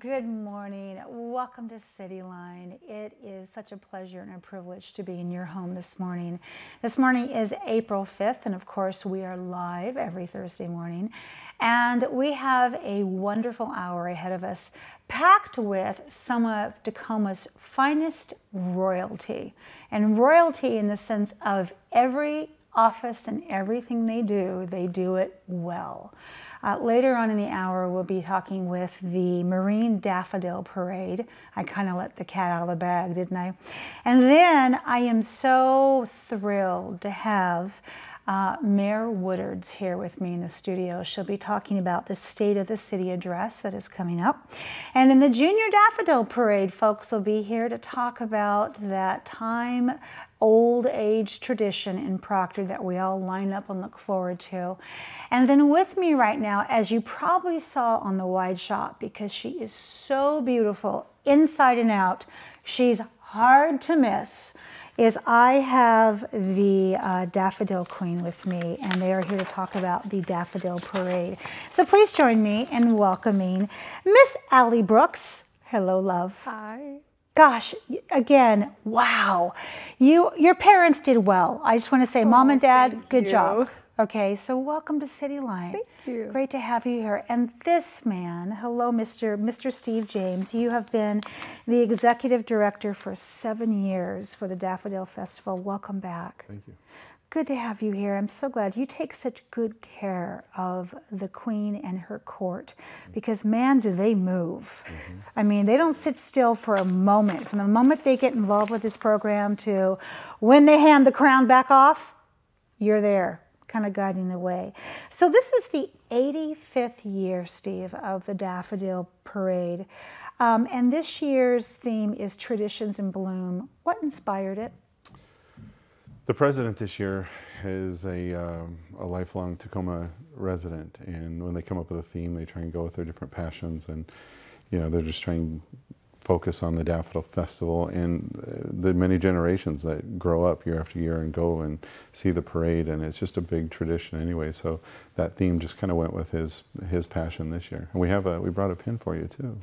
Good morning. Welcome to CityLine. It is such a pleasure and a privilege to be in your home this morning. This morning is April 5th, and of course we are live every Thursday morning. And we have a wonderful hour ahead of us, packed with some of Tacoma's finest royalty. And royalty in the sense of every office and everything they do it well. Later on in the hour, we'll be talking with the Marine Daffodil Parade. I kind of let the cat out of the bag, didn't I? And then I am so thrilled to have Mayor Woodard's here with me in the studio. She'll be talking about the State of the City address that is coming up. And then the Junior Daffodil Parade folks will be here to talk about that old age tradition in Proctor that we all line up and look forward to. And then with me right now, as you probably saw on the wide shot, because she is so beautiful inside and out, she's hard to miss, is I have the Daffodil Queen with me, and they are here to talk about the Daffodil Parade. So please join me in welcoming Miss Allie Brooks. Hello, love. Hi. Gosh, again, wow. Your parents did well. I just want to say, Mom and Dad, good job. Okay, so welcome to CityLine. Thank you. Great to have you here. And this man, hello, Mr. Steve James. You have been the executive director for 7 years for the Daffodil Festival. Welcome back. Thank you. Good to have you here. I'm so glad you take such good care of the Queen and her court, because man, do they move. I mean, they don't sit still for a moment. From the moment they get involved with this program to when they hand the crown back off, you're there, kind of guiding the way. So this is the 85th year, Steve, of the Daffodil Parade. And this year's theme is Traditions in Bloom. What inspired it? The president this year is a lifelong Tacoma resident, and when they come up with a theme, they try and go with their different passions, and they're just trying to focus on the Daffodil Festival and the many generations that grow up year after year and go and see the parade, and it's just a big tradition anyway. So that theme just kind of went with his passion this year, and we brought a pin for you too.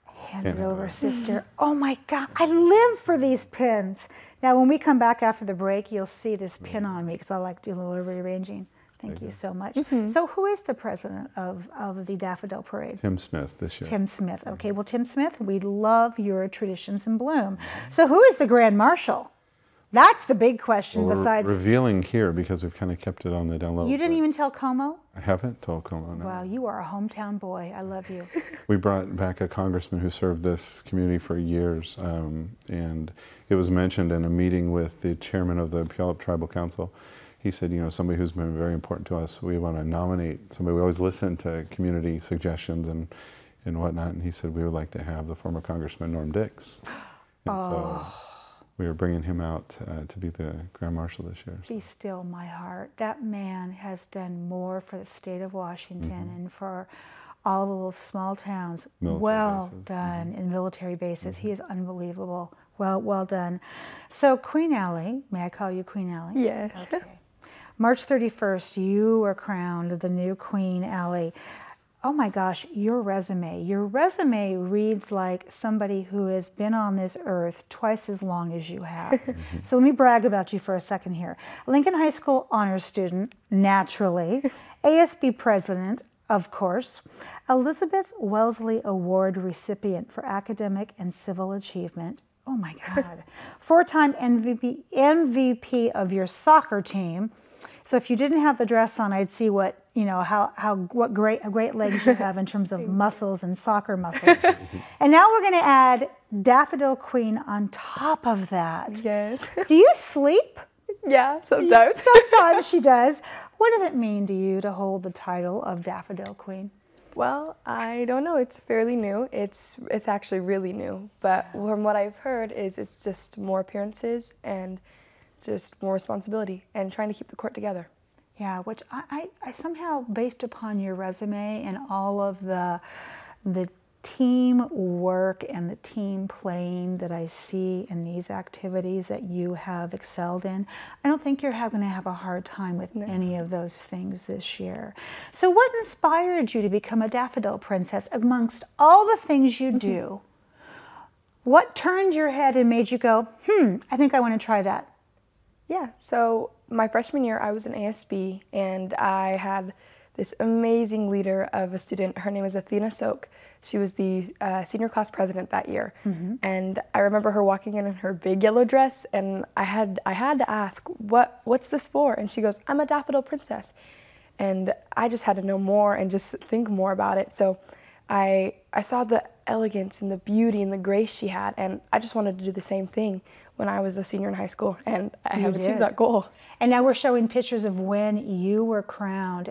Hand it over, sister. Oh my God, I live for these pins. Now, when we come back after the break, you'll see this pin on me because I like to do a little rearranging. Thank you so much. So who is the president of the Daffodil Parade? Tim Smith this year. Tim Smith. Okay, well, Tim Smith, we love your Traditions in Bloom. So who is the Grand Marshal? That's the big question. Well, besides revealing here, because we've kind of kept it on the down low. You didn't even tell Como? I haven't told Como, no. Wow, you are a hometown boy. I love you. We brought back a congressman who served this community for years, and it was mentioned in a meeting with the chairman of the Puyallup Tribal Council. He said, somebody who's been very important to us, we want to nominate somebody. We always listen to community suggestions and whatnot, and he said we would like to have the former Congressman Norm Dix. And so we are bringing him out to be the Grand Marshal this year. So. Be still, my heart. That man has done more for the state of Washington and for all the little small towns. Well done in military bases. He is unbelievable. Well done. So Queen Allie, may I call you Queen Allie? Yes. Okay. March 31st, you were crowned the new Queen Allie. Oh my gosh, your resume reads like somebody who has been on this earth twice as long as you have. So let me brag about you for a second here. Lincoln High School honors student, naturally. ASB president, of course. Elizabeth Wellesley Award recipient for academic and civil achievement. Oh my God. 4-time MVP of your soccer team. So if you didn't have the dress on, I'd see what great legs you have in terms of muscles and soccer muscles. And now we're going to add Daffodil Queen on top of that. Yes. Do you sleep? Yeah, sometimes. Sometimes she does. What does it mean to you to hold the title of Daffodil Queen? Well, I don't know. It's fairly new. It's actually really new. But from what I've heard is it's just more appearances and just more responsibility and trying to keep the court together. Yeah, which I somehow, based upon your resume and all of the teamwork and the team playing that I see in these activities that you have excelled in, I don't think you're going to have a hard time with any of those things this year. So what inspired you to become a Daffodil Princess amongst all the things you do? What turned your head and made you go, I think I want to try that? Yeah, so my freshman year I was in ASB, and I had this amazing leader of a student. Her name is Athena Soak. She was the senior class president that year. And I remember her walking in her big yellow dress, and I had to ask, what's this for? And she goes, I'm a Daffodil Princess. And I just had to know more and just think more about it. So I saw the elegance and the beauty and the grace she had, and I just wanted to do the same thing when I was a senior in high school, and I have achieved that goal. And now we're showing pictures of when you were crowned.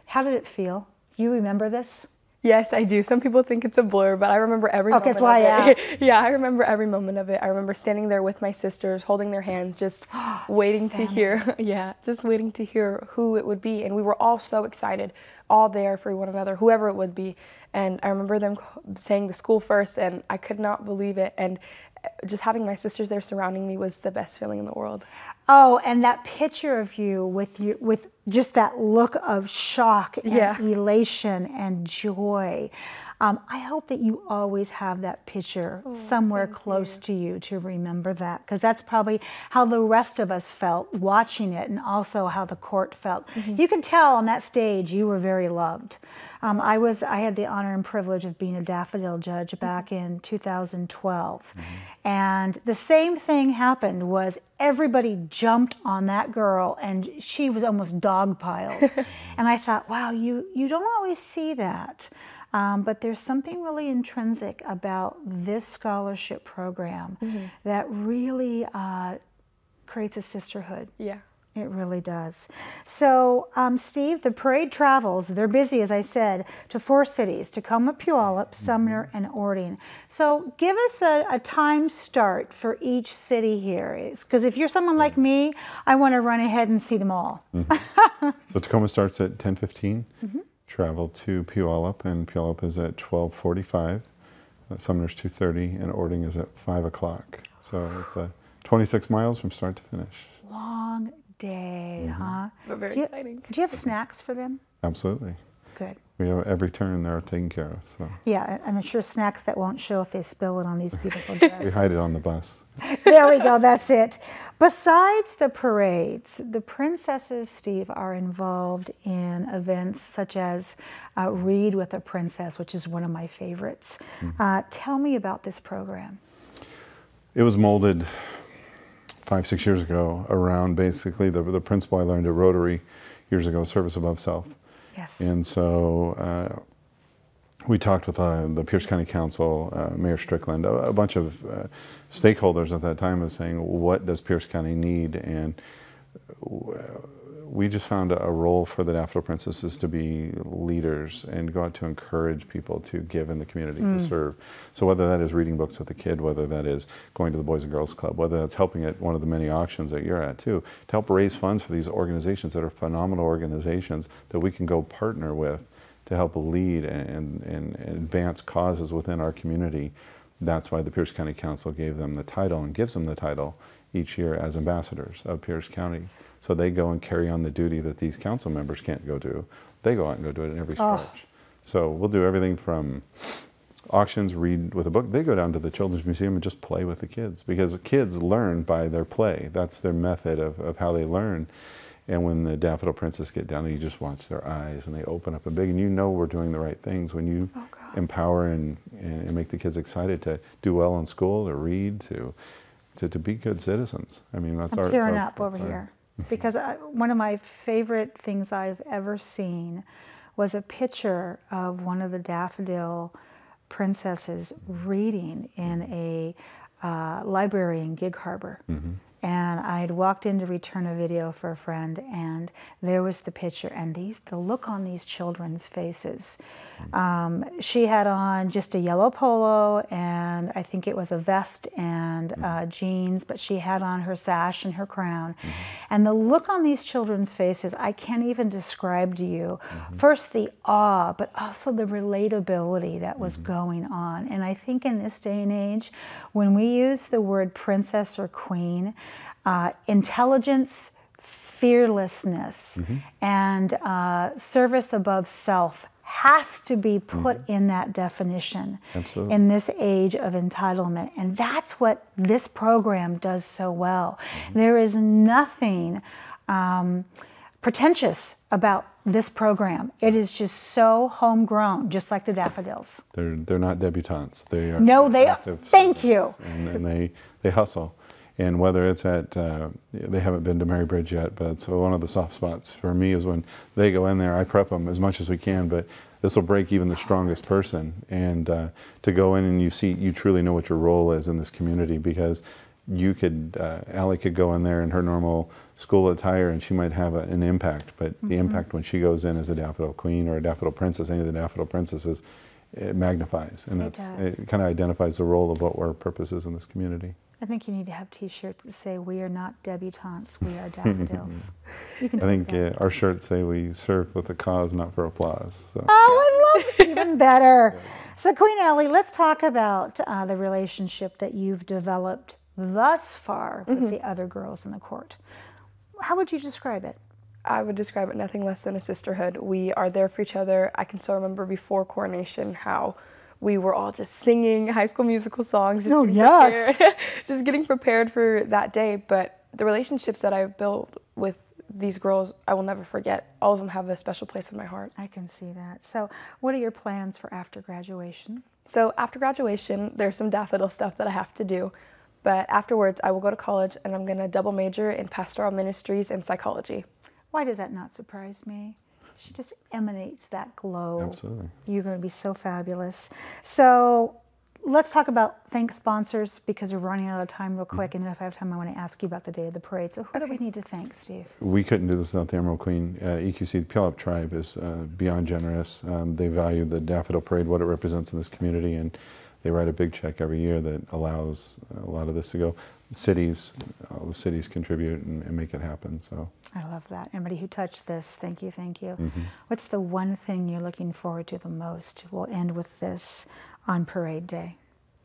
How did it feel? You remember this? Yes, I do. Some people think it's a blur, but I remember every moment that's why of I it. asked. Yeah, I remember every moment of it. I remember standing there with my sisters, holding their hands, just waiting to hear, just waiting to hear who it would be. And we were all so excited, all there for one another, whoever it would be. And I remember them saying the school first, and I could not believe it. And just having my sisters there surrounding me was the best feeling in the world. Oh, and that picture of you with just that look of shock and elation and joy. I hope that you always have that picture somewhere close to you to remember that, because that's probably how the rest of us felt watching it, and also how the court felt. You can tell on that stage you were very loved. I had the honor and privilege of being a Daffodil judge back in 2012. And the same thing happened, was everybody jumped on that girl, and she was almost dogpiled. And I thought, wow, you don't always see that. But there's something really intrinsic about this scholarship program that really creates a sisterhood. Yeah. It really does. So, Steve, the parade travels. They're busy, as I said, to 4 cities: Tacoma, Puyallup, Sumner, and Orting. So give us a time start for each city here. Because if you're someone like me, I want to run ahead and see them all. So Tacoma starts at 10:15. Travel to Puyallup, and Puyallup is at 12:45. Sumner's 2:30, and Orting is at 5 o'clock. So it's 26 miles from start to finish. Long day, huh? But very exciting. Do you have snacks for them? Absolutely. Good. We have every turn they're taken care of. So. Yeah, I'm sure snacks that won't show if they spill it on these beautiful dresses. We hide it on the bus. There we go, that's it. Besides the parades, the princesses, Steve, are involved in events such as Read with a Princess, which is one of my favorites. Tell me about this program. It was molded 5-6 years ago around basically the principle I learned at Rotary years ago, service above self. Yes. And so we talked with the Pierce County Council, Mayor Strickland, a bunch of stakeholders at that time, of saying, what does Pierce County need? And we just found a role for the Daffodil Princesses to be leaders and go out to encourage people to give in the community, to serve. So whether that is reading books with a kid, whether that is going to the Boys and Girls Club, whether that's helping at one of the many auctions that you're at too, to help raise funds for these organizations that are phenomenal organizations that we can go partner with to help lead and advance causes within our community. That's why the Pierce County Council gave them the title and gives them the title each year as ambassadors of Pierce County. So they go and carry on the duty that these council members can't go do. They go out and go do it in every stretch. So we'll do everything from auctions, read with a book. They go down to the Children's Museum and just play with the kids, because the kids learn by their play. That's their method of how they learn. And when the Daffodil Princess get down there, you just watch their eyes and they open up and big, and you know we're doing the right things when you empower and make the kids excited to do well in school, to read, to be good citizens. I mean, that's I'm tearing up over here. Because one of my favorite things I've ever seen was a picture of one of the Daffodil Princesses reading in a library in Gig Harbor. and I'd walked in to return a video for a friend, and there was the picture, and the look on these children's faces. She had on just a yellow polo, and I think it was a vest and jeans, but she had on her sash and her crown. And the look on these children's faces, I can't even describe to you. First the awe, but also the relatability that was going on. And I think in this day and age, when we use the word princess or queen, intelligence, fearlessness, and service above self has to be put in that definition. Absolutely. In this age of entitlement. And that's what this program does so well. There is nothing pretentious about this program. It is just so homegrown, just like the Daffodils. They're not debutantes. They are No, they are. active Thank servants, you. And they hustle. And whether it's at, they haven't been to Mary Bridge yet, but so one of the soft spots for me is when they go in there, I prep them as much as we can, but this will break even the strongest person. And to go in and you truly know what your role is in this community, because you could, Allie could go in there in her normal school attire and she might have an impact, but the impact when she goes in as a Daffodil Queen or a Daffodil Princess, any of the Daffodil Princesses, it magnifies, and it kind of identifies the role of what our purpose is in this community. I think you need to have T-shirts that say, "We are not debutantes, we are daffodils." You can I think that. our shirts say we serve with a cause, not for applause. So. Oh, I love it. Even better. So Queen Allie, let's talk about the relationship that you've developed thus far with the other girls in the court. How would you describe it? I would describe it nothing less than a sisterhood. We are there for each other. I can still remember before coronation how we were all just singing High School Musical songs. Just getting prepared for that day. But the relationships that I've built with these girls, I will never forget. All of them have a special place in my heart. I can see that. So what are your plans for after graduation? So after graduation, there's some Daffodil stuff that I have to do. But afterwards, I will go to college and I'm going to double major in pastoral ministries and psychology. Why does that not surprise me? She just emanates that glow. Absolutely. You're going to be so fabulous. So let's talk about thank sponsors, because we're running out of time real quick. And if I have time, I want to ask you about the day of the parade. So who do we need to thank, Steve? We couldn't do this without the Emerald Queen. EQC, the Puyallup Tribe, is beyond generous. They value the Daffodil Parade, what it represents in this community, and they write a big check every year that allows a lot of this to go. Cities, all the cities contribute and make it happen. So I love that. Everybody who touched this, thank you, thank you. What's the one thing you're looking forward to the most? We'll end with this on parade day.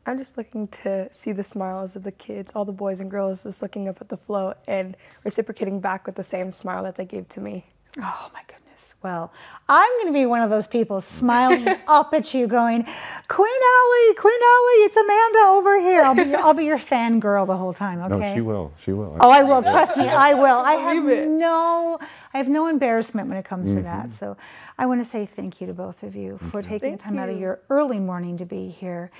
I'm just looking to see the smiles of the kids, all the boys and girls just looking up at the float and reciprocating back with the same smile that they gave to me. Oh my goodness. Well, I'm going to be one of those people smiling up at you going, Queen Allie, it's Amanda over here. I'll be your fangirl the whole time, okay? No, she will. She will. Oh, I will. Trust me, I will. I have no embarrassment when it comes to that. So I want to say thank you to both of you for taking the time out of your early morning to be here.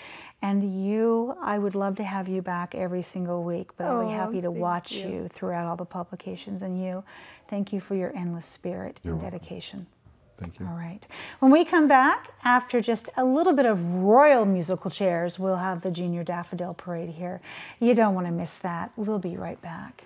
And you, I would love to have you back every single week, but I'll be happy to watch you throughout all the publications. And you, thank you for your endless spirit and dedication. Thank you. All right. When we come back, after just a little bit of royal musical chairs, we'll have the Junior Daffodil Parade here. You don't want to miss that. We'll be right back.